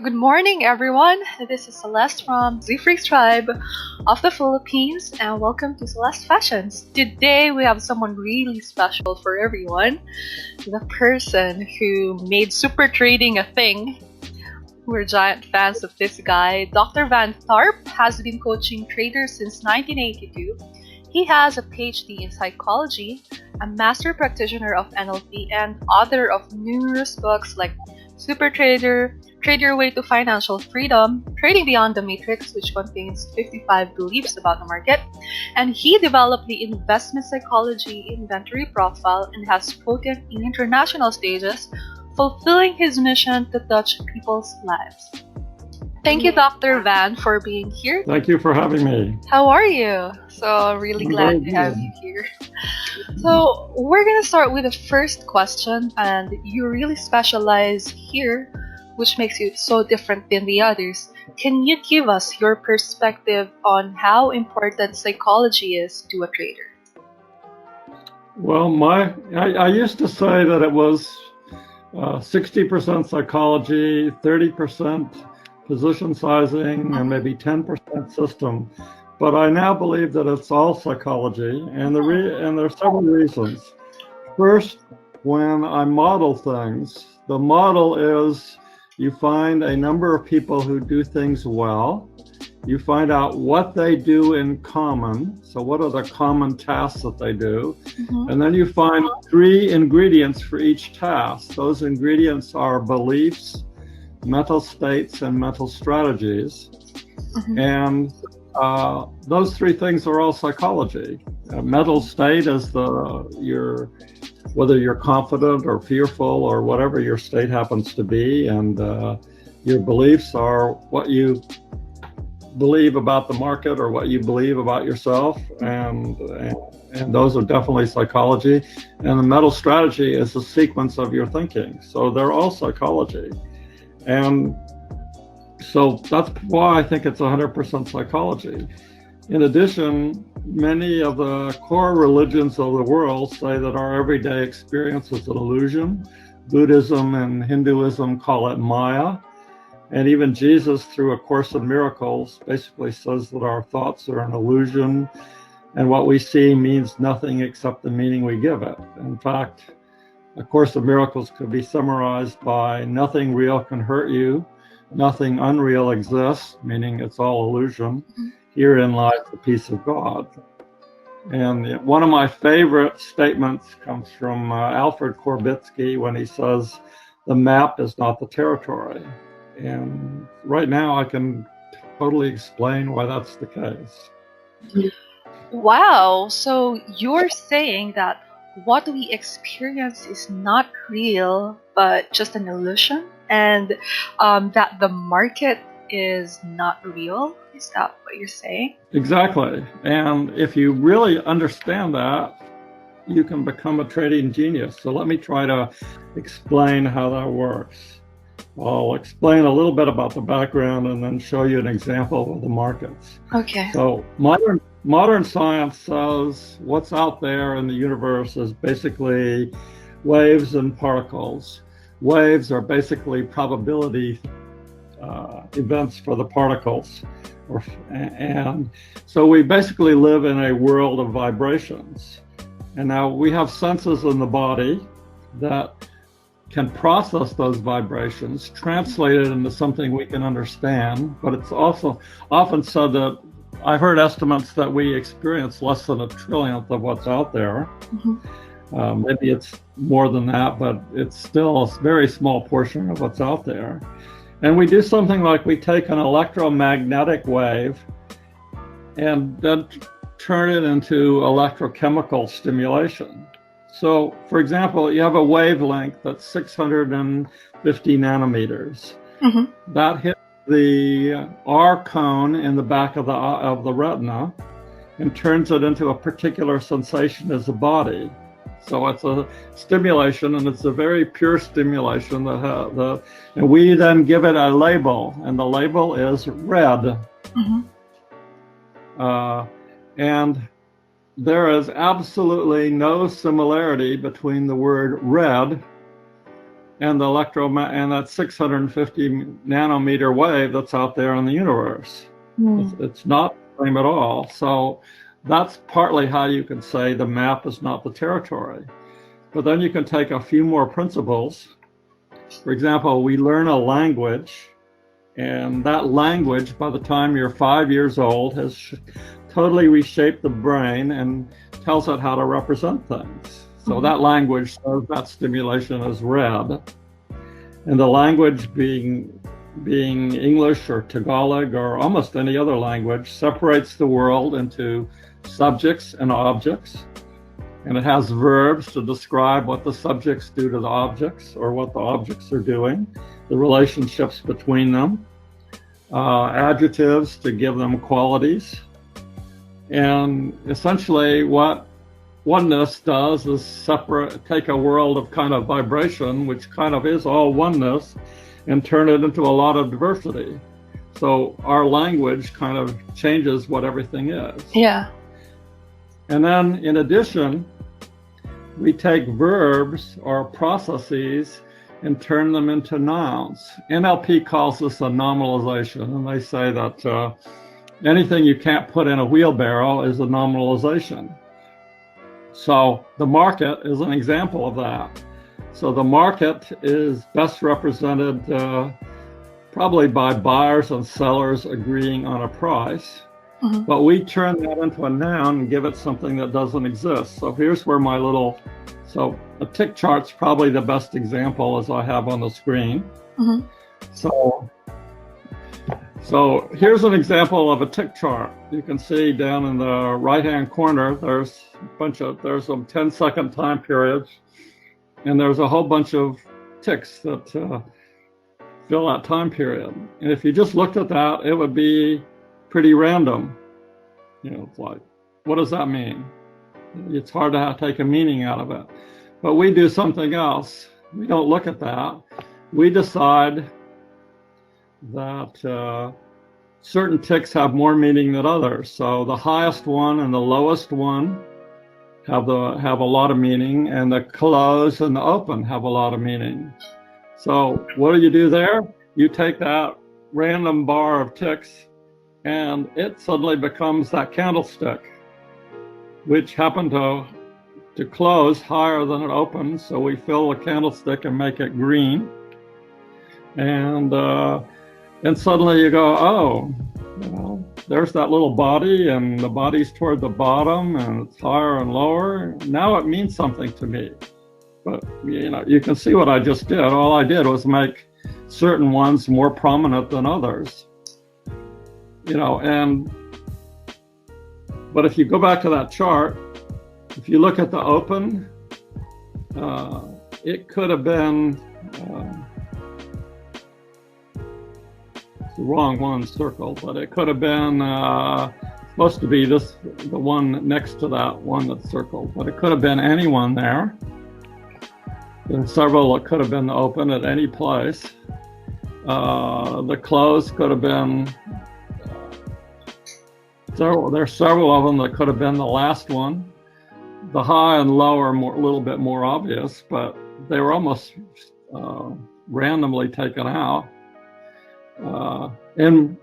Good morning, everyone. This is Celeste from Z-Freaks Tribe of the Philippines, and welcome to Celeste Fashions. Today, we have someone really special for everyone, the person who made super trading a thing. We're giant fans of this guy. Dr. Van Tharp has been coaching traders since 1982. He has a PhD in psychology, a master practitioner of NLP, and author of numerous books like Super Trader, Trade Your Way to Financial Freedom, Trading Beyond the Matrix, which contains 55 beliefs about the market, and he developed the investment psychology inventory profile and has spoken in international stages, fulfilling his mission to touch people's lives. Thank you, Dr. Van, for being here. Thank you for having me. How are you? So, really glad to have you here. So, we're going to start with the first question, and you really specialize here, which makes you so different than the others. Can you give us your perspective on how important psychology is to a trader? Well, I used to say that it was 60% psychology, 30% position sizing, and maybe 10% system. But I now believe that it's all psychology, and there are several reasons. First, when I model things, the model is you find a number of people who do things well. You find out what they do in common. So what are the common tasks that they do? And then you find 3 ingredients for each task. Those ingredients are beliefs, mental states, and mental strategies. And those 3 things are all psychology. Mental state is whether you're confident or fearful or whatever your state happens to be, and your beliefs are what you believe about the market or what you believe about yourself, and those are definitely psychology. And the mental strategy is the sequence of your thinking. So they're all psychology. And so that's why I think it's 100% psychology. In addition, many of the core religions of the world say that our everyday experience is an illusion. Buddhism and Hinduism call it Maya. And even Jesus, through A Course in Miracles, basically says that our thoughts are an illusion, and what we see means nothing except the meaning we give it. In fact, A Course in Miracles could be summarized by nothing real can hurt you, nothing unreal exists, meaning it's all illusion. Herein lies the peace of God. And one of my favorite statements comes from Alfred Korbitsky when he says, "The map is not the territory." And right now I can totally explain why that's the case. Wow, so you're saying that what we experience is not real, but just an illusion, and that the market is not real? Is that what you're saying? Exactly. And if you really understand that, you can become a trading genius. So let me try to explain how that works. I'll explain a little bit about the background and then show you an example of the markets. Okay. So modern science says what's out there in the universe is basically waves and particles. Waves are basically probability events for the particles. And so we basically live in a world of vibrations. And now we have senses in the body that can process those vibrations, translate it into something we can understand. But it's also often said that I've heard estimates that we experience less than a trillionth of what's out there. Maybe it's more than that, but it's still a very small portion of what's out there. And we do something like we take an electromagnetic wave and then turn it into electrochemical stimulation. So, for example, you have a wavelength that's 650 nanometers. That hits the R cone in the back of the retina and turns it into a particular sensation as a body. So it's a stimulation, and it's a very pure stimulation and we then give it a label, and the label is red. And there is absolutely no similarity between the word red and and that 650 nanometer wave that's out there in the universe. It's not the same at all. So that's partly how you can say the map is not the territory. But then you can take a few more principles. For example, we learn a language, and that language, by the time you're 5 years old, has totally reshaped the brain and tells it how to represent things. So that language says that stimulation is red. And the language being English or Tagalog or almost any other language separates the world into subjects and objects. And it has verbs to describe what the subjects do to the objects or what the objects are doing, the relationships between them, adjectives to give them qualities. And essentially what oneness does is take a world of kind of vibration, which kind of is all oneness, and turn it into a lot of diversity. So our language kind of changes what everything is. Yeah. And then in addition, we take verbs or processes and turn them into nouns. NLP calls this a nominalization, and they say that anything you can't put in a wheelbarrow is a nominalization. So the market is an example of that. So the market is best represented probably by buyers and sellers agreeing on a price. But we turn that into a noun and give it something that doesn't exist. So here's where so a tick chart's probably the best example as I have on the screen. So here's an example of a tick chart. You can see down in the right-hand corner, there's some 10-second time periods, and there's a whole bunch of ticks that fill that time period. And if you just looked at that, it would be pretty random. It's like, what does that mean? It's hard to take a meaning out of it. But we do something else. We don't look at that. We decide that certain ticks have more meaning than others. So the highest one and the lowest one have a lot of meaning, and the close and the open have a lot of meaning. So what do you do there? You take that random bar of ticks, and it suddenly becomes that candlestick, which happened to close higher than it opened. So we fill the candlestick and make it green. And suddenly you go, oh, there's that little body, and the body's toward the bottom, and it's higher and lower. Now it means something to me. But you can see what I just did. All I did was make certain ones more prominent than others. But if you go back to that chart, if you look at the open, it could have been the wrong one circled, but it could have been supposed to be the one next to that one that's circled, but it could have been any one there. There's several that could have been open at any place. The close could have been there's several of them that could have been the last one. The high and low are a little bit more obvious, but they were almost randomly taken out. And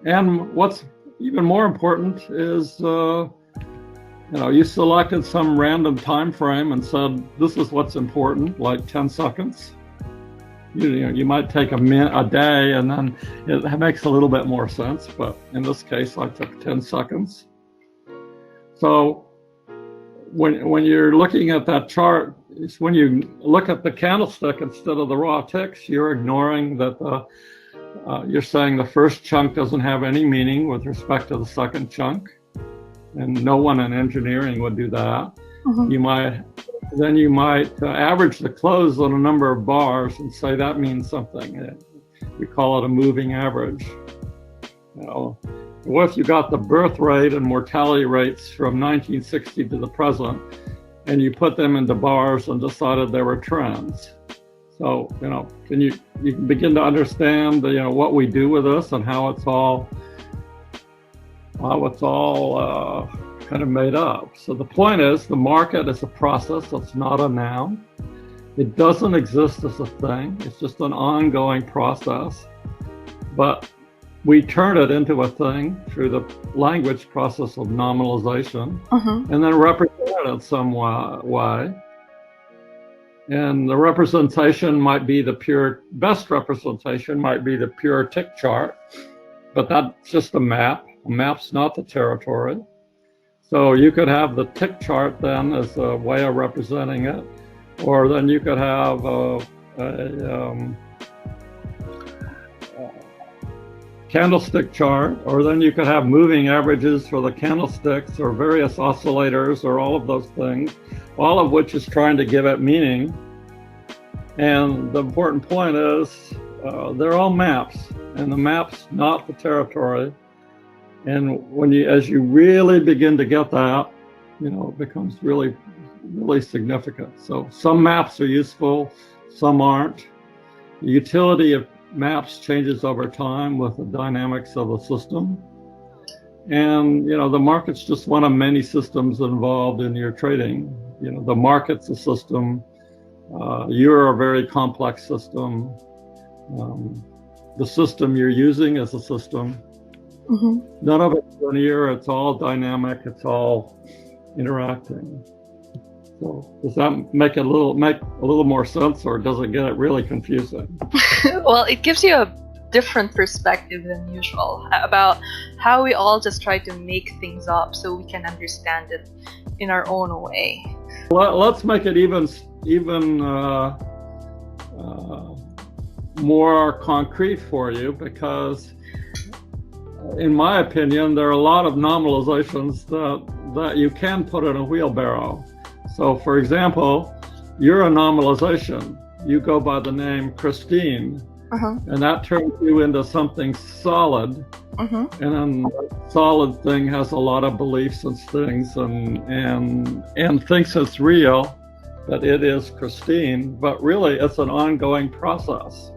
what's even more important is, you selected some random time frame and said, this is what's important, like 10 seconds. You might take a day, and then it makes a little bit more sense. But in this case, I took 10 seconds. So when you're looking at that chart, it's when you look at the candlestick instead of the raw ticks, you're ignoring that you're saying the first chunk doesn't have any meaning with respect to the second chunk, and no one in engineering would do that. You might average the close on a number of bars and say that means something. We call it a moving average. What if you got the birth rate and mortality rates from 1960 to the present, and you put them into bars and decided they were trends? So, you can begin to understand, what we do with this and how it's all kind of made up. So the point is, the market is a process. It's not a noun. It doesn't exist as a thing. It's just an ongoing process. But we turn it into a thing through the language process of nominalization, and then represent it in some way. And the representation might be best representation might be the pure tick chart, but that's just a map. A map's not the territory. So you could have the tick chart then as a way of representing it, or then you could have a candlestick chart, or then you could have moving averages for the candlesticks or various oscillators or all of those things, all of which is trying to give it meaning. And the important point is they're all maps, and the map's not the territory. And as you really begin to get that, it becomes really, really significant. So some maps are useful, some aren't. The utility of maps changes over time with the dynamics of the system. And, the market's just one of many systems involved in your trading. The market's a system. You're a very complex system. The system you're using is a system. None of it's linear, it's all dynamic, it's all interacting. So does that make a little more sense, or does it get it really confusing? Well, it gives you a different perspective than usual about how we all just try to make things up so we can understand it in our own way. Let's make it even more concrete for you, because in my opinion, there are a lot of nominalizations that you can put in a wheelbarrow. So, for example, you're a nominalization. You go by the name Christine, and that turns you into something solid. And then that solid thing has a lot of beliefs and things, and thinks it's real, that it is Christine, but really it's an ongoing process.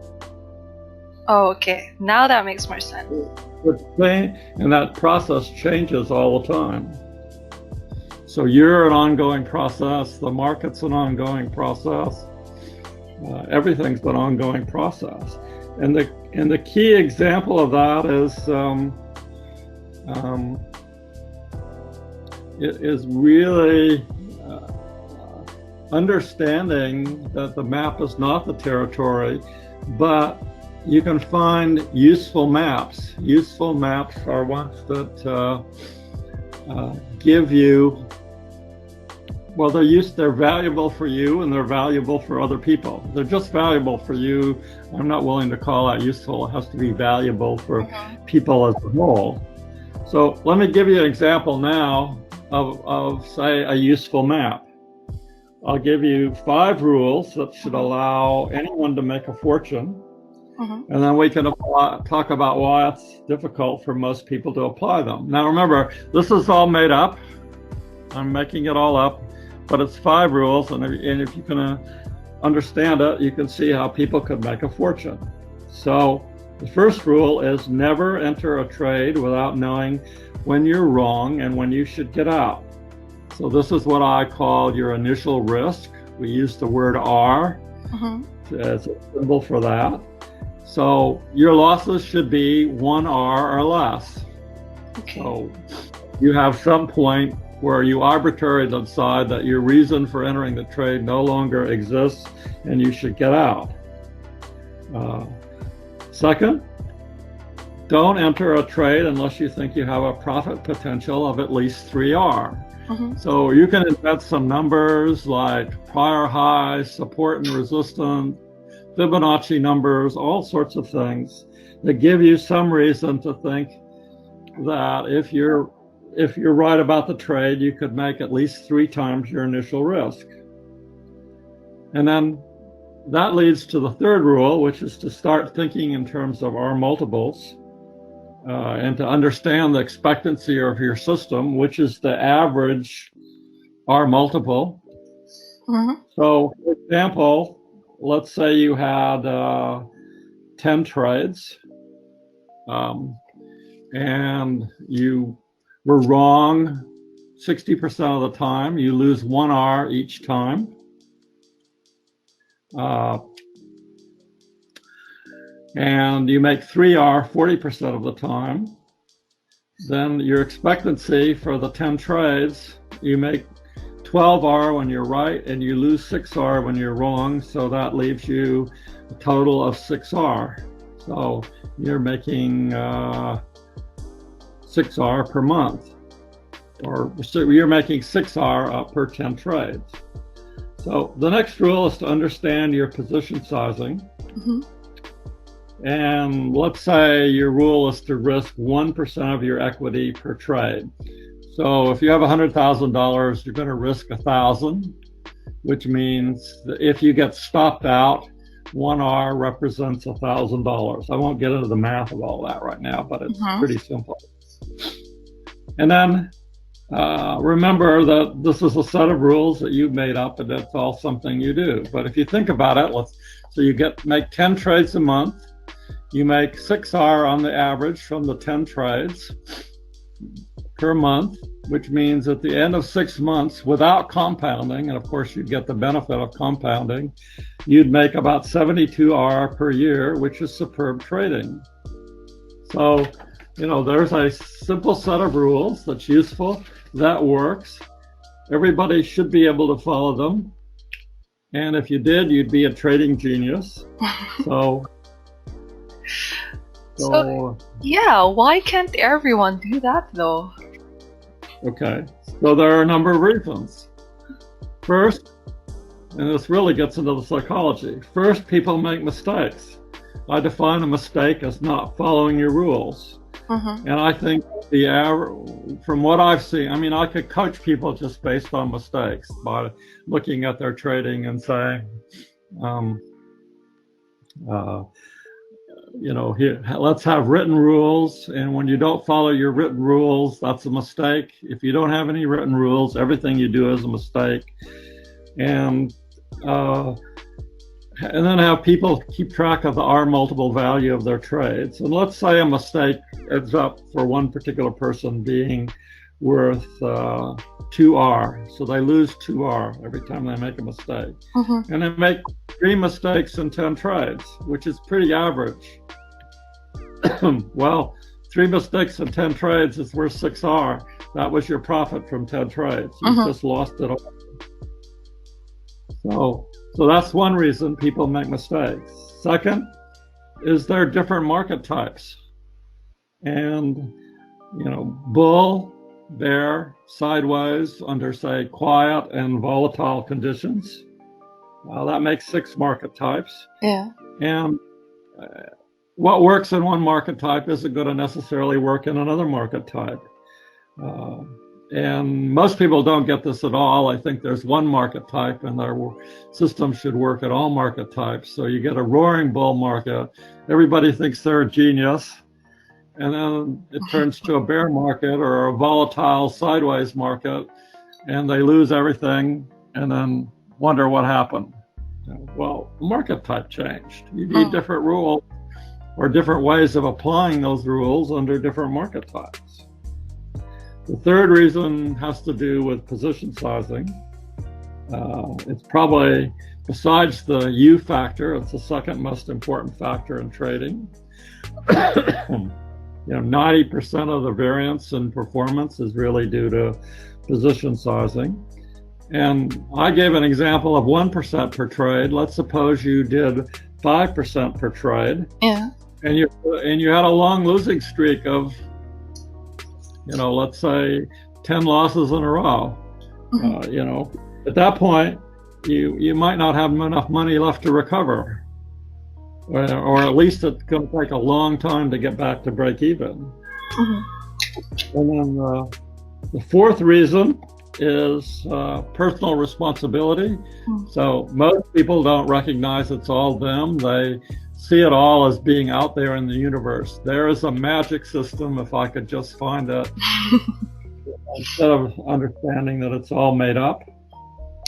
Oh, okay. Now that makes more sense. And that process changes all the time. So you're an ongoing process, the market's an ongoing process, everything's an ongoing process. And the key example of that is really understanding that the map is not the territory, but you can find useful maps. Useful maps are ones that give you, well, they're valuable for you and they're valuable for other people. They're just valuable for you. I'm not willing to call that useful. It has to be valuable for people as a whole. So let me give you an example now of say, a useful map. I'll give you 5 rules that should allow anyone to make a fortune. And then we can talk about why it's difficult for most people to apply them. Now remember, this is all made up. I'm making it all up, but it's 5 rules, and if you can understand it, you can see how people could make a fortune. So the first rule is never enter a trade without knowing when you're wrong and when you should get out. So this is what I call your initial risk. We use the word R as a symbol for that. So your losses should be 1 R or less. So you have some point where you arbitrarily decide that your reason for entering the trade no longer exists and you should get out. Second, don't enter a trade unless you think you have a profit potential of at least 3 R. So you can invent some numbers like prior highs, support and resistance, Fibonacci numbers, all sorts of things that give you some reason to think that if you're right about the trade, you could make at least 3 times your initial risk. And then that leads to the third rule, which is to start thinking in terms of R multiples and to understand the expectancy of your system, which is the average R multiple. So, for example, let's say you had 10 trades and you were wrong 60% of the time. You lose 1 R each time. and you make 3R 40% of the time, then your expectancy for the 10 trades, you make 12R when you're right and you lose 6R when you're wrong. So that leaves you a total of 6R. So you're making 6R per month, or so you're making 6R per 10 trades. So the next rule is to understand your position sizing. Mm-hmm. And let's say your rule is to risk 1% of your equity per trade. So if you have $100,000, you're going to risk 1,000, which means that if you get stopped out, 1R represents $1,000. I won't get into the math of all that right now, but it's pretty simple. And then remember that this is a set of rules that you've made up, and that's all something you do. But if you think about it, so you make 10 trades a month. You make 6R on the average from the 10 trades per month, which means at the end of 6 months, without compounding, and of course you'd get the benefit of compounding, you'd make about 72R per year, which is superb trading. So, there's a simple set of rules that's useful, that works. Everybody should be able to follow them. And if you did, you'd be a trading genius. So yeah, why can't everyone do that though? Okay, so there are a number of reasons. First, and this really gets into the psychology, first, people make mistakes. I define a mistake as not following your rules. And I think from what I've seen, I could coach people just based on mistakes by looking at their trading and saying, here, let's have written rules, and when you don't follow your written rules, that's a mistake. If you don't have any written rules, everything you do is a mistake. And then have people keep track of the R multiple value of their trades. And let's say a mistake ends up for one particular person being worth 2R. So they lose 2R every time they make a mistake. And they make 3 mistakes in 10 trades, which is pretty average. Well, 3 mistakes in 10 trades is worth 6R. That was your profit from 10 trades. You just lost it all. So that's one reason people make mistakes. Second is there are different market types. And, bull, bear, sideways under, say, quiet and volatile conditions. That makes 6 market types. Yeah. And what works in one market type isn't going to necessarily work in another market type. And most people don't get this at all. I think there's one market type and their system should work at all market types. So you get a roaring bull market. Everybody thinks they're a genius. And then it turns to a bear market or a volatile sideways market, and they lose everything and then wonder what happened. Well, the market type changed. You need different rules or different ways of applying those rules under different market types. The third reason has to do with position sizing. It's probably, besides the U factor, it's the second most important factor in trading. 90% of the variance in performance is really due to position sizing. And I gave an example of 1% per trade. Let's suppose you did 5% per trade. Yeah. And you had a long losing streak of, let's say 10 losses in a row. At that point, you might not have enough money left to recover. Or at least it's going to take a long time to get back to break even. And then the fourth reason is personal responsibility. So most people don't recognize it's all them. They see it all as being out there in the universe. There is a magic system, if I could just find it, instead of understanding that it's all made up.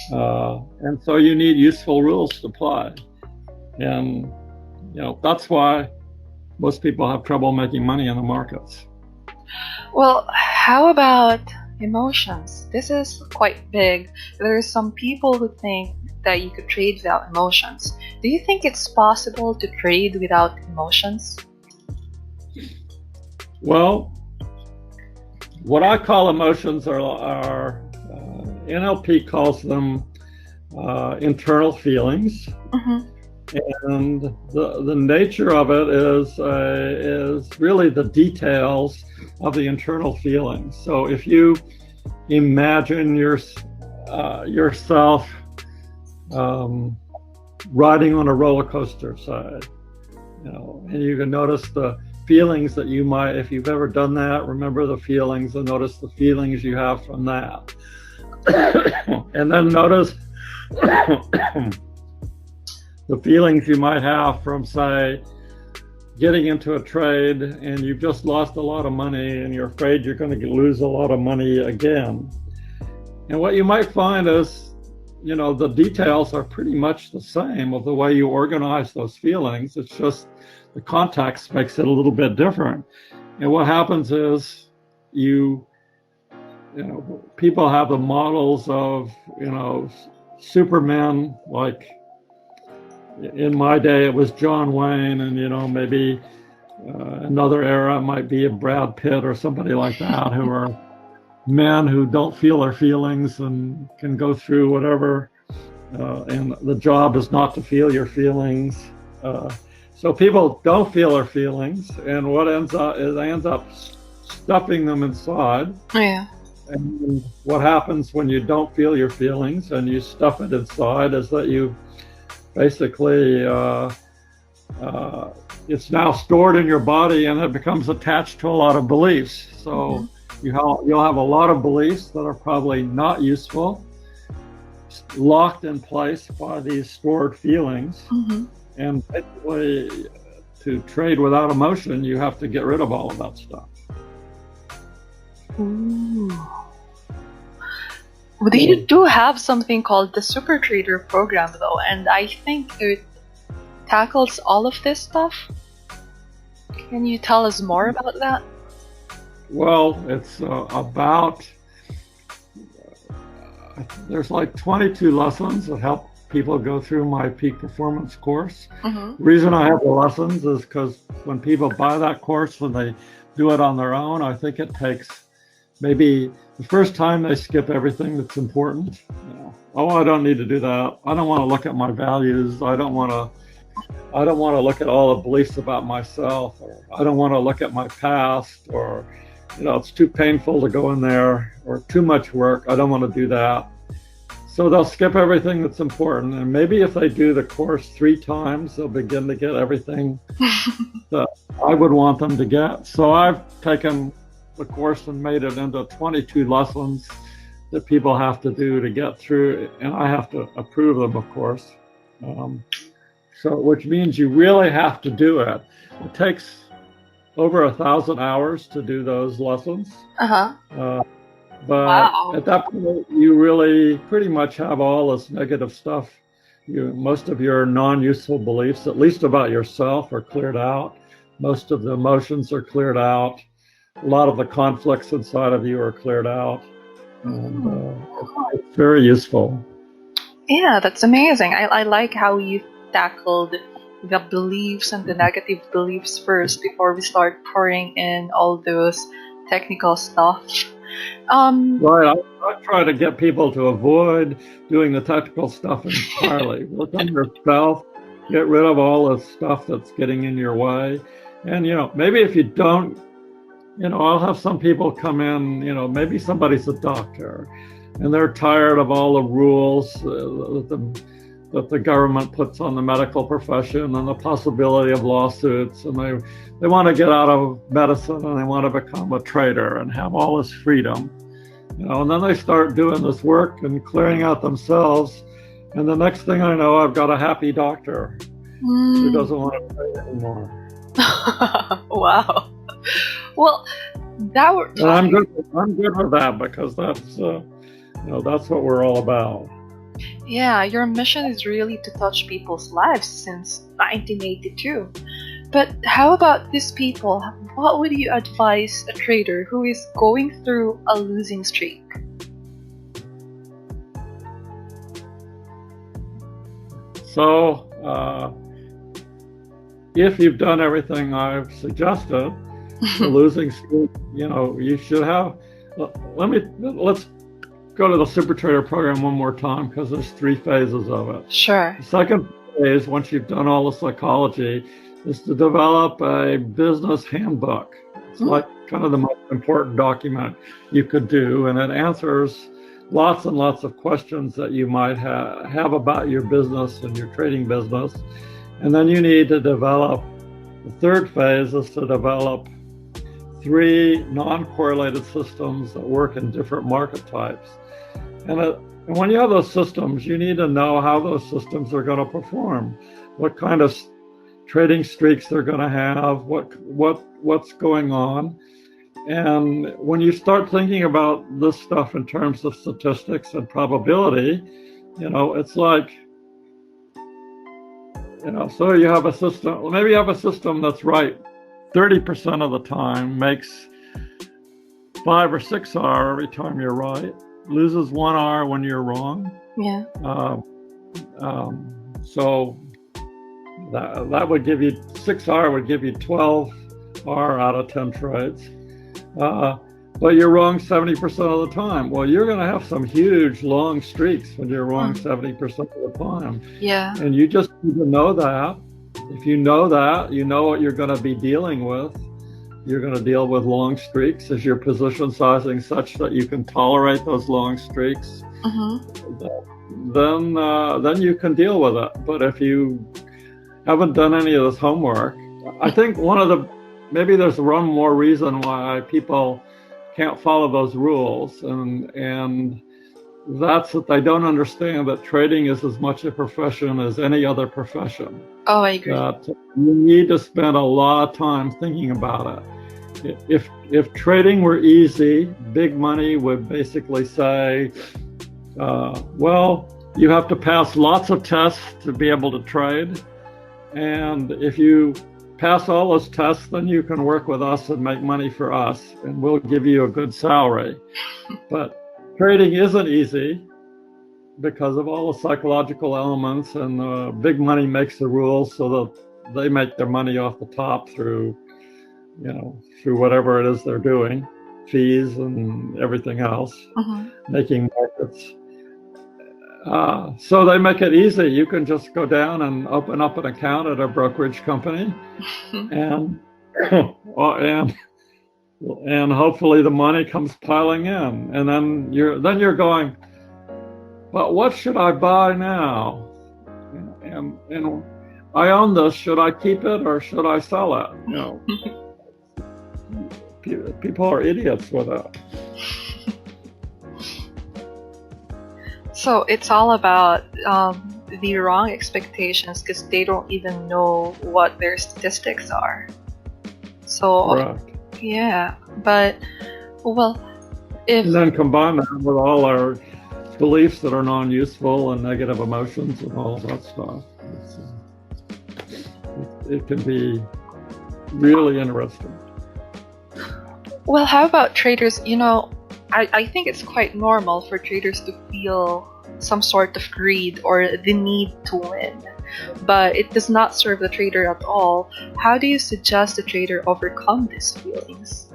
And so you need useful rules to apply. And that's why most people have trouble making money in the markets. Well, how about, Emotions. This is quite big. There are some people who think that you could trade without emotions. Do you think it's possible to trade without emotions? Well, what I call emotions are NLP calls them internal feelings. Mm-hmm. And the nature of it is really the details of the internal feelings. So if you imagine yourself riding on a roller coaster side, and you can notice the feelings that you might, if you've ever done that, remember the feelings and notice the feelings you have from that. And then notice the feelings you might have from, say, getting into a trade and you've just lost a lot of money and you're afraid you're going to lose a lot of money again. And what you might find is, the details are pretty much the same of the way you organize those feelings. It's just the context makes it a little bit different. And what happens is people have the models of, Superman, like in my day it was John Wayne, and maybe another era might be a Brad Pitt or somebody like that, who are men who don't feel their feelings and can go through whatever, and the job is not to feel your feelings. So people don't feel their feelings, and what ends up is they end up stuffing them inside. Yeah. And what happens when you don't feel your feelings and you stuff it inside is that you basically it's now stored in your body and it becomes attached to a lot of beliefs. So you'll have a lot of beliefs that are probably not useful, locked in place by these stored feelings. And basically, to trade without emotion, you have to get rid of all of that stuff. Ooh. Well, you do have something called the supertrader program, though, and I think it tackles all of this stuff. Can you tell us more about that? Well, it's there's like 22 lessons that help people go through my peak performance course. The reason I have the lessons is because when people buy that course, when they do it on their own, I think it takes maybe the first time they skip everything that's important. Oh, I don't need to do that. I don't want to look at my values. I don't want to look at all the beliefs about myself, or I don't want to look at my past, or it's too painful to go in there, or too much work. I don't want to do that. So they'll skip everything that's important. And maybe if they do the course 3 times, they'll begin to get everything that I would want them to get. So I've taken the course and made it into 22 lessons that people have to do to get through, and I have to approve them, of course. So which means you really have to do it. It takes over 1,000 hours to do those lessons. But wow. At that point, you really pretty much have all this negative stuff. Most of your non-useful beliefs, at least about yourself, are cleared out. Most of the emotions are cleared out. A lot of the conflicts inside of you are cleared out. And it's very useful. Yeah, that's amazing. I like how you tackled the beliefs and the negative beliefs first before we start pouring in all those technical stuff. Right. I try to get people to avoid doing the technical stuff entirely. Work on yourself, get rid of all the stuff that's getting in your way. And, maybe if you don't, I'll have some people come in, maybe somebody's a doctor and they're tired of all the rules that the government puts on the medical profession and the possibility of lawsuits, and they want to get out of medicine and they want to become a trader and have all this freedom, and then they start doing this work and clearing out themselves, and the next thing I know, I've got a happy doctor who doesn't want to trade anymore. Wow. Well, that were. And I'm good with that, because that's what we're all about. Yeah, your mission is really to touch people's lives since 1982. But how about these people what would you advise a trader who is going through a losing streak? So, if you've done everything I've suggested, the losing streak, you should have. Let's go to the Super Trader program one more time, because there's 3 phases of it. Sure. The second phase, once you've done all the psychology, is to develop a business handbook. It's like kind of the most important document you could do, and it answers lots and lots of questions that you might have about your business and your trading business. And then you need to develop, the third phase is to develop 3 non-correlated systems that work in different market types. And when you have those systems, you need to know how those systems are going to perform, what kind of trading streaks they're going to have, what's going on. And when you start thinking about this stuff in terms of statistics and probability, it's like, so you have a system, maybe you have a system that's right 30% of the time, makes 5 or 6 R every time you're right, loses 1 R when you're wrong. Yeah. So that would give you 6 R would give you 12 R out of 10 trades. But you're wrong 70% of the time. Well, you're going to have some huge long streaks when you're wrong 70% of the time. Yeah. And you just need to know that. If you know that, you know what you're going to be dealing with. You're going to deal with long streaks. Is your position sizing such that you can tolerate those long streaks? Then you can deal with it. But if you haven't done any of this homework, I think maybe there's one more reason why people can't follow those rules, and that's that they don't understand that trading is as much a profession as any other profession. Oh, I agree. That you need to spend a lot of time thinking about it. If trading were easy, big money would basically say, well, you have to pass lots of tests to be able to trade, and if you pass all those tests, then you can work with us and make money for us, and we'll give you a good salary. But trading isn't easy because of all the psychological elements, and big money makes the rules so that they make their money off the top through whatever it is they're doing, fees and everything else, making markets. So they make it easy. You can just go down and open up an account at a brokerage company, and hopefully the money comes piling in. And then you're going, but what should I buy now? And I own this. Should I keep it or should I sell it? People are idiots with that. So it's all about the wrong expectations, because they don't even know what their statistics are. So Correct. Yeah, but if and then combine that with all our beliefs that are non-useful and negative emotions and all of that stuff, it can be really interesting. Well, how about traders? I think it's quite normal for traders to feel some sort of greed or the need to win, but it does not serve the trader at all. How do you suggest the trader overcome these feelings?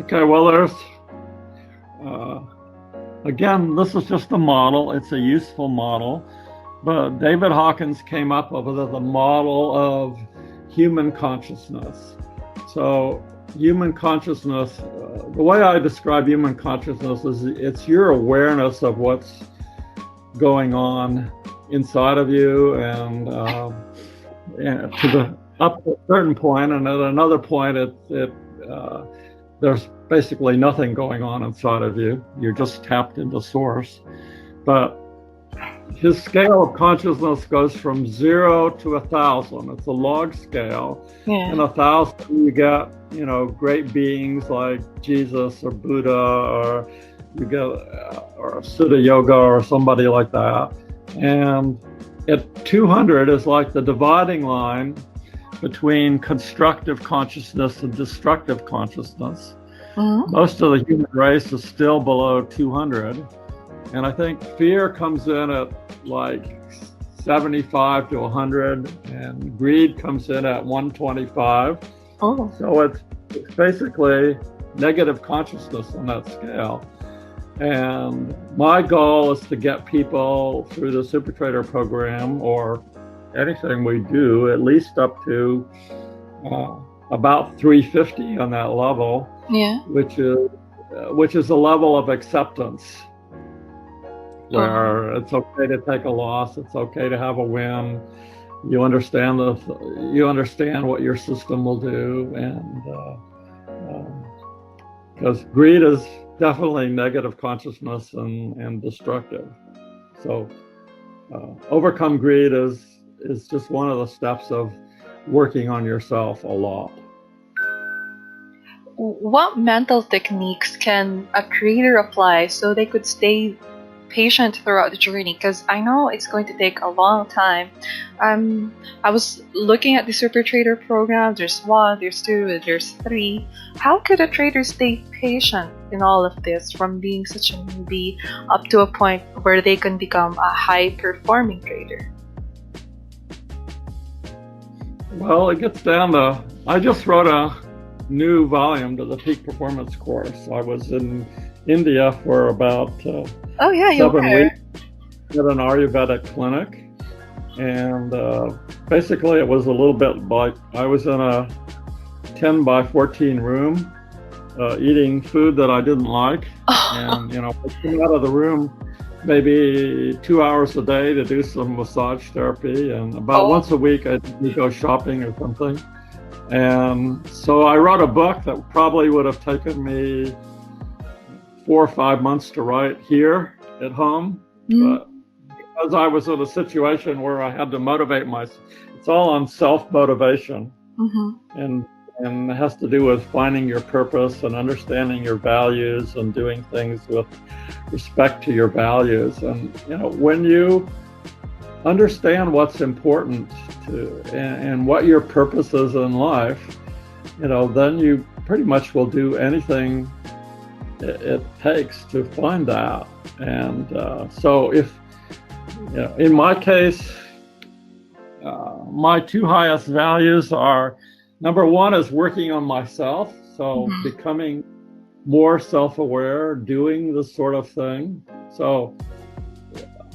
Okay, well, there's again, this is just a model. It's a useful model, but David Hawkins came up with the model of human consciousness. So human consciousness, the way I describe human consciousness is it's your awareness of what's going on inside of you, and up to a certain point, and at another point there's basically nothing going on inside of you. You're just tapped into source. But his scale of consciousness goes from 0 to 1,000. It's a log scale. Yeah. In 1,000, you get, great beings like Jesus or Buddha, or you get or Siddha Yoga or somebody like that. And at 200 is like the dividing line between constructive consciousness and destructive consciousness. Mm-hmm. Most of the human race is still below 200. And I think fear comes in at like 75 to 100, and greed comes in at 125. Oh. So it's basically negative consciousness on that scale. And my goal is to get people through the SuperTrader program, or anything we do, at least up to about 350 on that level. Yeah. Which is a level of acceptance, where it's okay to take a loss, it's okay to have a win. You understand what your system will do, and because greed is definitely negative consciousness and destructive. So overcome greed is just one of the steps of working on yourself a lot. What mental techniques can a creator apply so they could stay patient throughout the journey? Because I know it's going to take a long time. I was looking at the Super Trader program. There's 1, there's 2, there's 3. How could a trader stay patient in all of this, from being such a newbie up to a point where they can become a high-performing trader? Well, it gets down to, I just wrote a new volume to the Peak Performance course. I was in India for about 7 weeks at an Ayurvedic clinic, and basically it was a little bit like I was in a 10 by 14 room eating food that I didn't like, and I came out of the room maybe 2 hours a day to do some massage therapy, and about once a week I'd go shopping or something. And so I wrote a book that probably would have taken me 4 or 5 months to write here at home. But because I was in a situation where I had to motivate myself, it's all on self-motivation. And it has to do with finding your purpose and understanding your values and doing things with respect to your values. And when you understand what's important to and what your purpose is in life, then you pretty much will do anything it takes to find that. And so if in my case, my 2 highest values are, number 1 is working on myself, so becoming more self-aware, doing this sort of thing. So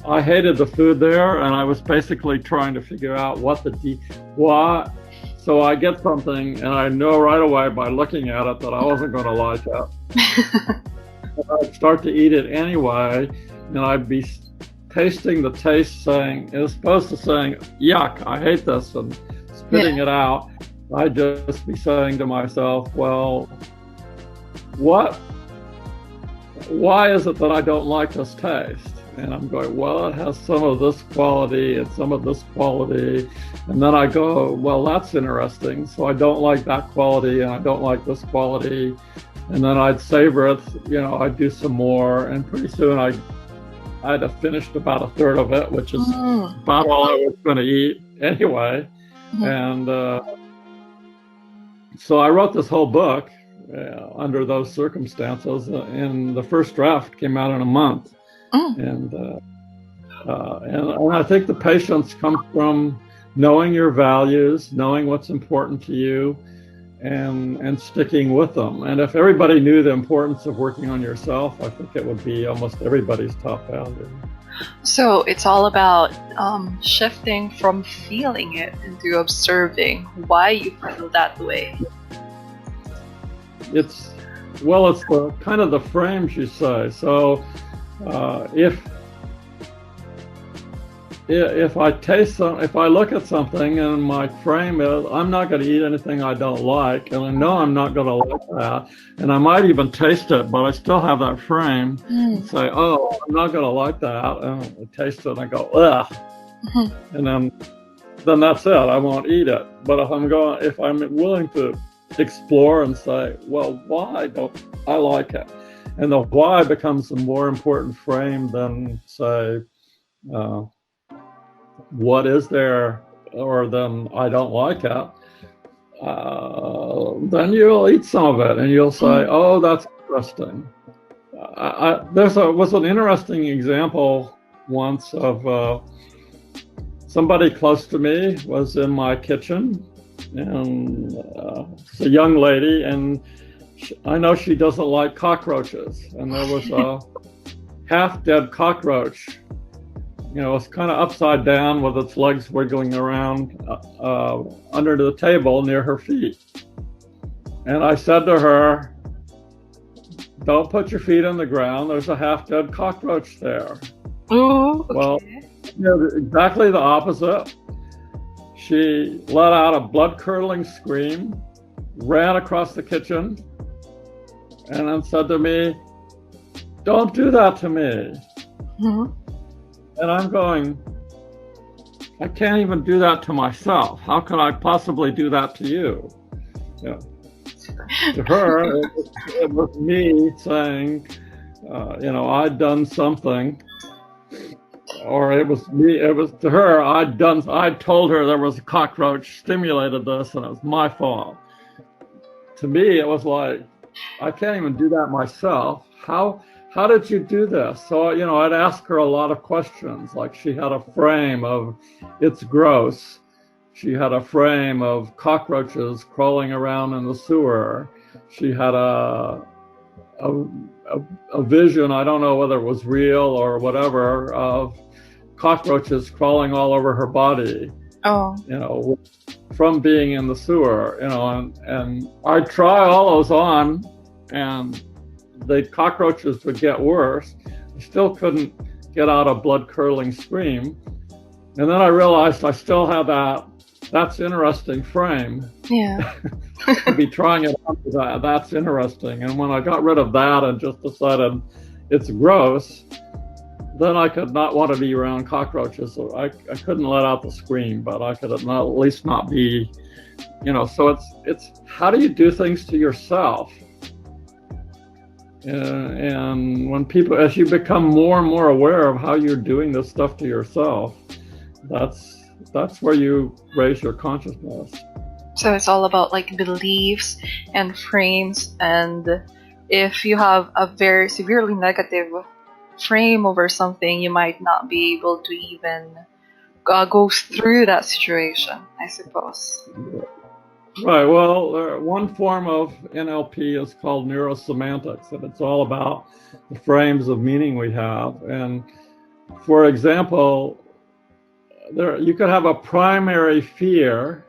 I hated the food there, and I was basically trying to figure out why. So I get something, and I know right away by looking at it that I wasn't going to like it. I'd start to eat it anyway, and I'd be tasting the taste, as opposed to saying, yuck, I hate this, and spitting it out. I'd just be saying to myself, well, why is it that I don't like this taste? And I'm going, well, it has some of this quality and some of this quality. And then I go, well, that's interesting. So I don't like that quality and I don't like this quality. And then I'd savor it, I'd do some more. And pretty soon I'd have finished about a third of it, which is about all I was going to eat anyway. And so I wrote this whole book under those circumstances. And the first draft came out in a month. And I think the patience comes from knowing your values, knowing what's important to you, and sticking with them. And if everybody knew the importance of working on yourself, I think it would be almost everybody's top value. So it's all about shifting from feeling it into observing why you feel that way. It's the kind of the frames you say. So if I if I look at something and my frame is, I'm not going to eat anything I don't like, and I know I'm not going to like that, and I might even taste it, but I still have that frame and say, oh, I'm not going to like that, and I taste it and I go, ugh, and then that's it, I won't eat it. But if I'm willing to explore and say, well, why don't I like it? And the why becomes a more important frame than, say, what is there, or then I don't like it. then you'll eat some of it and you'll say, oh, that's interesting. Was an interesting example once of somebody close to me was in my kitchen, and it's a young lady, and I know she doesn't like cockroaches, and there was a half-dead cockroach. It's kind of upside down with its legs wiggling around under the table near her feet. And I said to her, don't put your feet on the ground. There's a half-dead cockroach there. Ooh, okay. Well, exactly the opposite. She let out a blood-curdling scream, ran across the kitchen, and then said to me, don't do that to me. Mm-hmm. And I'm going, I can't even do that to myself. How can I possibly do that to you? To her, it was me saying, I'd done something, or it was to her, I'd told her there was a cockroach, stimulated this, and it was my fault. To me, it was like, I can't even do that myself. How did you do this? So, I'd ask her a lot of questions. Like, she had a frame of, it's gross. She had a frame of cockroaches crawling around in the sewer. She had a vision, I don't know whether it was real or whatever, of cockroaches crawling all over her body. Oh. From being in the sewer, and I'd try all those on, and the cockroaches would get worse. I still couldn't get out a blood-curdling scream. And then I realized I still had that's interesting frame. Yeah. To be trying it on, that's interesting. And when I got rid of that and just decided it's gross, then I could not want to be around cockroaches. So I couldn't let out the scream, but I could at least not be, so it's how do you do things to yourself? And when as you become more and more aware of how you're doing this stuff to yourself, that's where you raise your consciousness. So it's all about like beliefs and frames, and if you have a very severely negative frame over something, you might not be able to even go through that situation, I suppose. Right. Well, one form of NLP is called Neuro Semantics, and it's all about the frames of meaning we have. And for example, you could have a primary fear.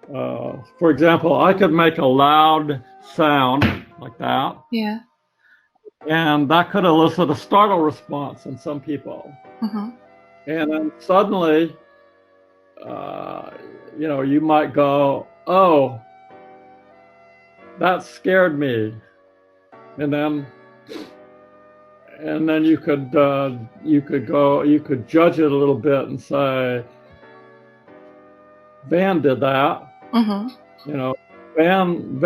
For example, I could make a loud sound like that. Yeah. And that could elicit a startle response in some people. Mm-hmm. And then suddenly, you might go, oh, that scared me. And then you could judge it a little bit and say, Van did that. Mm-hmm.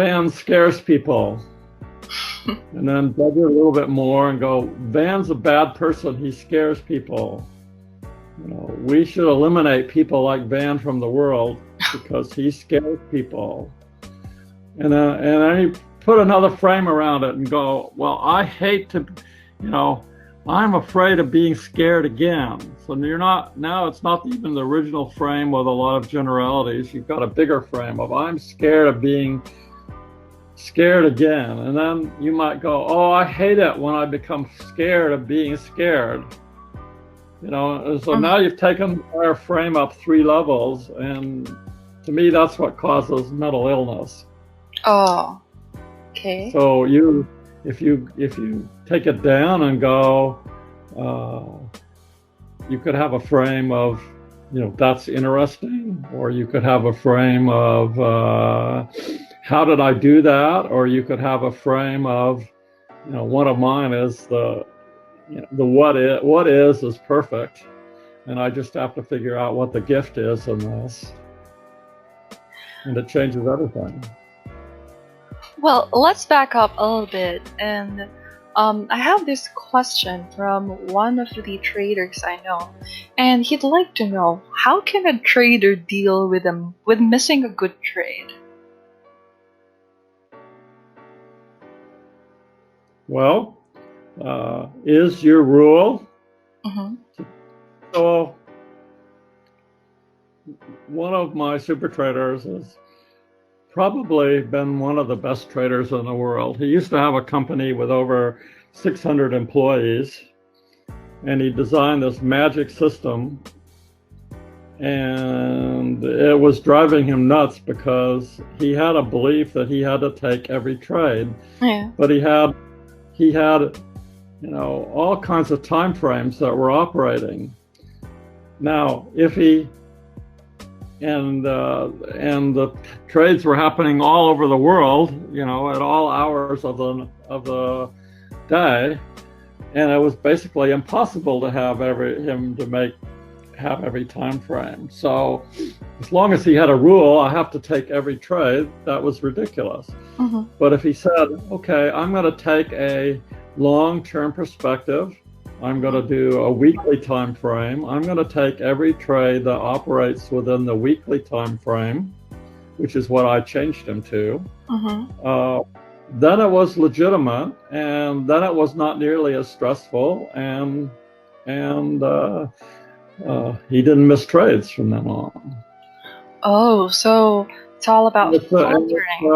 Van scares people. And then judge it a little bit more and go, Van's a bad person. He scares people. We should eliminate people like Van from the world because he scares people. And then you put another frame around it and go, well, I hate to, I'm afraid of being scared again. So now it's not even the original frame with a lot of generalities. You've got a bigger frame of I'm scared of being scared again. And then you might go, oh, I hate it when I become scared of being scared. So now you've taken our frame up 3 levels, and to me, that's what causes mental illness. Oh, okay. So if you take it down and go, you could have a frame of, that's interesting, or you could have a frame of, how did I do that? Or you could have a frame of, one of mine is the what is perfect, and I just have to figure out what the gift is in this, and it changes everything. Well, let's back up a little bit, and I have this question from one of the traders I know, and he'd like to know, how can a trader deal with missing a good trade? Well, is your rule. Mm-hmm. So one of my super traders has probably been one of the best traders in the world. He used to have a company with over 600 employees, and he designed this magic system, and it was driving him nuts because he had a belief that he had to take every trade. Yeah. But he had all kinds of time frames that were operating. Now, if he and the trades were happening all over the world, at all hours of the day, and it was basically impossible to have every time frame. So, as long as he had a rule, I have to take every trade, that was ridiculous. Mm-hmm. But if he said, okay, I'm going to take a long-term perspective, I'm going to do a weekly time frame, I'm going to take every trade that operates within the weekly time frame, which is what I changed him to, then it was legitimate, and then it was not nearly as stressful, and he didn't miss trades from then on. Oh, so it's all about filtering.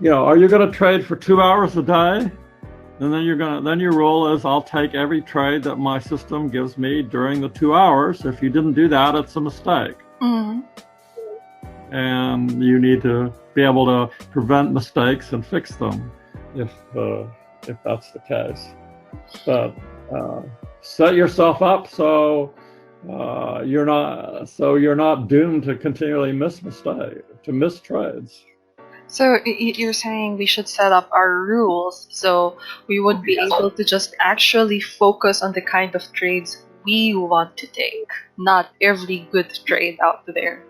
Are you going to trade for 2 hours a day? And then your rule is, I'll take every trade that my system gives me during the 2 hours. If you didn't do that, it's a mistake. Mm-hmm. And you need to be able to prevent mistakes and fix them if that's the case. But set yourself up so you're not doomed to continually miss trades. So you're saying we should set up our rules so we would be able to just actually focus on the kind of trades we want to take, not every good trade out there.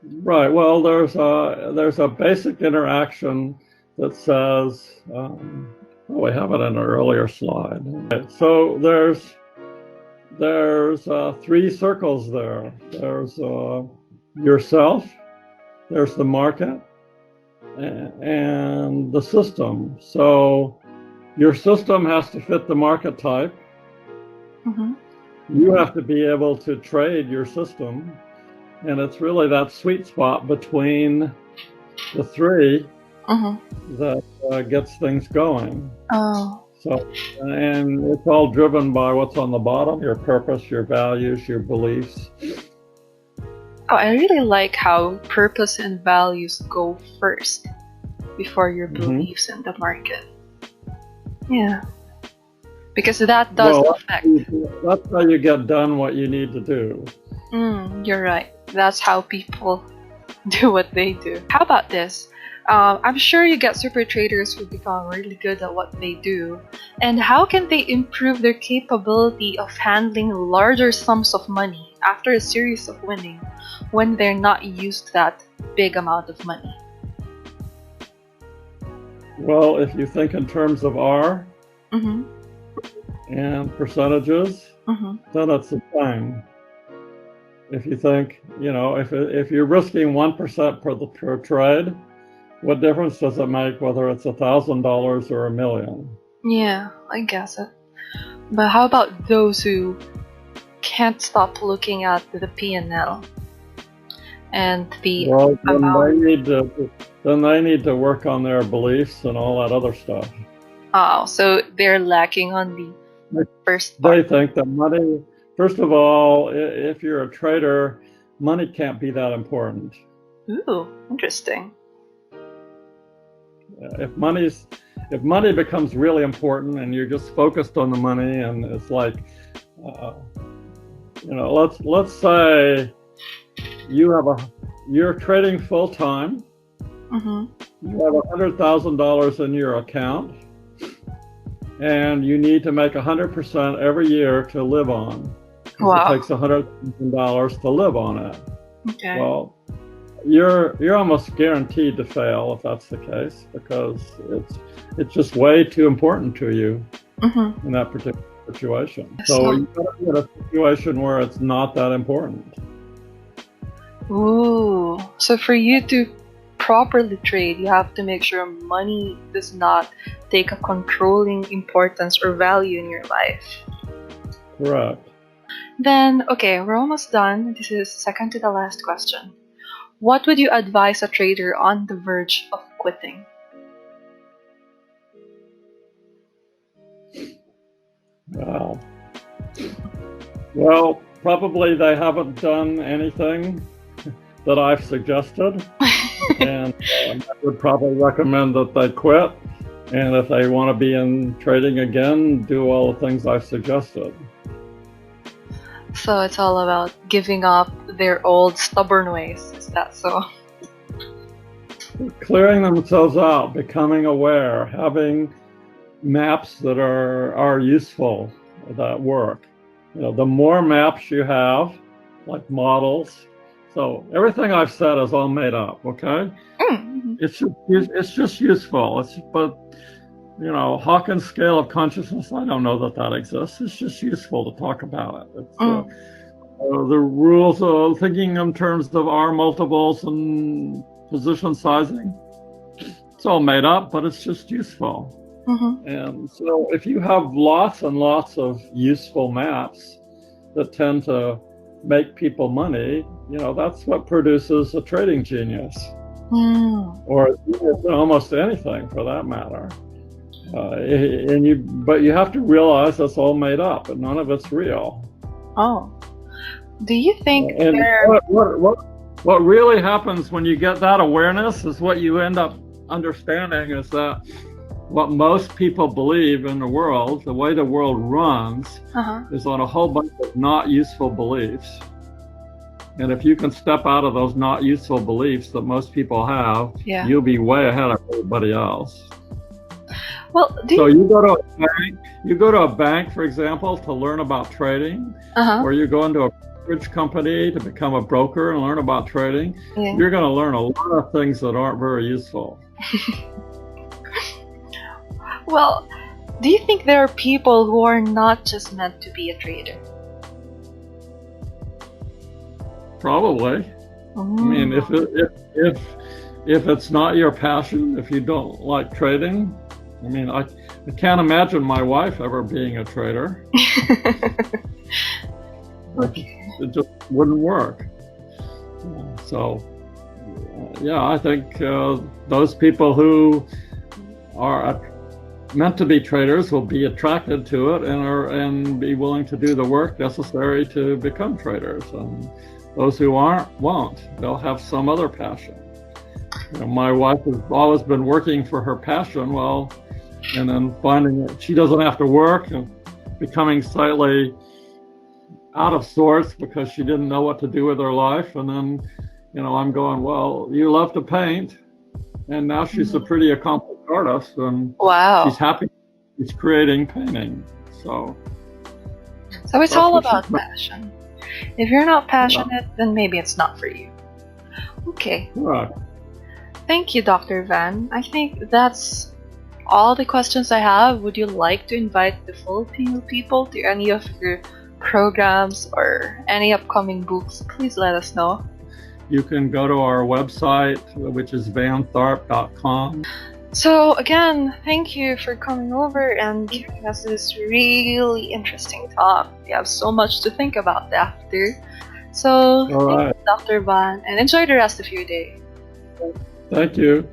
Right. Well, there's a basic interaction that says, we have it in an earlier slide. So there's 3 circles there. There's yourself, there's the market, and the system. So your system has to fit the market type. Mm-hmm. You have to be able to trade your system, and it's really that sweet spot between the 3 that gets things going. Oh. So, and it's all driven by what's on the bottom: your purpose, your values, your beliefs. Oh, I really like how purpose and values go first before your beliefs in the market. Yeah. Because that does affect. That's how you get done what you need to do. You're right. That's how people do what they do. How about this? I'm sure you get super traders who become really good at what they do. And how can they improve their capability of handling larger sums of money after a series of winning when they're not used to that big amount of money? Well, if you think in terms of R and percentages, then it's the same. If you think, if you're risking 1% per trade, what difference does it make whether it's $1,000 or $1 million? Yeah, I guess it. But how about those who can't stop looking at the P&L and the amount? Then they need to work on their beliefs and all that other stuff. Oh, so they're lacking on the first part. They think that money, first of all, if you're a trader, money can't be that important. Ooh, interesting. If money becomes really important and you're just focused on the money, and it's like, let's say you're trading full time. You have $100,000 in your account, and you need to make 100% every year to live on. Wow. It takes $100,000 to live on it. Okay. Well, you're almost guaranteed to fail if that's the case, because it's just way too important to you in that particular situation. So you got to be in a situation where it's not that important. Ooh, so for you to properly trade, you have to make sure money does not take a controlling importance or value in your life. Correct. Then, okay, we're almost done. This is second to the last question. What would you advise a trader on the verge of quitting? Wow. Well, probably they haven't done anything that I've suggested, and I would probably recommend that they quit. And if they want to be in trading again, do all the things I've suggested. So it's all about giving up their old stubborn ways. Is that so? Clearing themselves out, becoming aware, having maps that are useful, that work. You know, the more maps you have, like models. So everything I've said is all made up. Okay, it's just useful. But you know, Hawkins scale of consciousness, I don't know that exists. It's just useful to talk about it. It's, the rules of thinking in terms of R multiples and position sizing, it's all made up, but it's just useful. And so if you have lots and lots of useful maps that tend to make people money, you know, that's what produces a trading genius. Or almost anything for that matter. But you have to realize that's all made up and none of it's real. Oh, do you think what really happens when you get that awareness is what you end up understanding is that what most people believe in the world, the way the world runs, is on a whole bunch of not useful beliefs. And if you can step out of those not useful beliefs that most people have, you'll be way ahead of everybody else. Well, you go to a bank, for example, to learn about trading, or you go into a brokerage company to become a broker and learn about trading. You're going to learn a lot of things that aren't very useful. Well, do you think there are people who are not just meant to be a trader? Probably. I mean, if it's not your passion, if you don't like trading, I mean, I can't imagine my wife ever being a trader. It just wouldn't work. So, yeah, I think those people who are meant to be traders will be attracted to it and be willing to do the work necessary to become traders. And those who aren't won't. They'll have some other passion. You know, my wife has always been working for her passion, and then finding that she doesn't have to work and becoming slightly out of sorts because she didn't know what to do with her life. And then, you know, I'm going, well, you love to paint. And now she's a pretty accomplished artist, and she's happy she's creating painting. So it's all about passion. If you're not passionate, then maybe it's not for you. Okay. Right. Thank you, Dr. Van. I think that's all the questions I have. Would you like to invite the Filipino people to any of your programs or any upcoming books? Please let us know. You can go to our website, which is vantharp.com. So again, thank you for coming over and giving us this really interesting talk. We have so much to think about after. So thank you, Dr. Van, and enjoy the rest of your day. Thank you.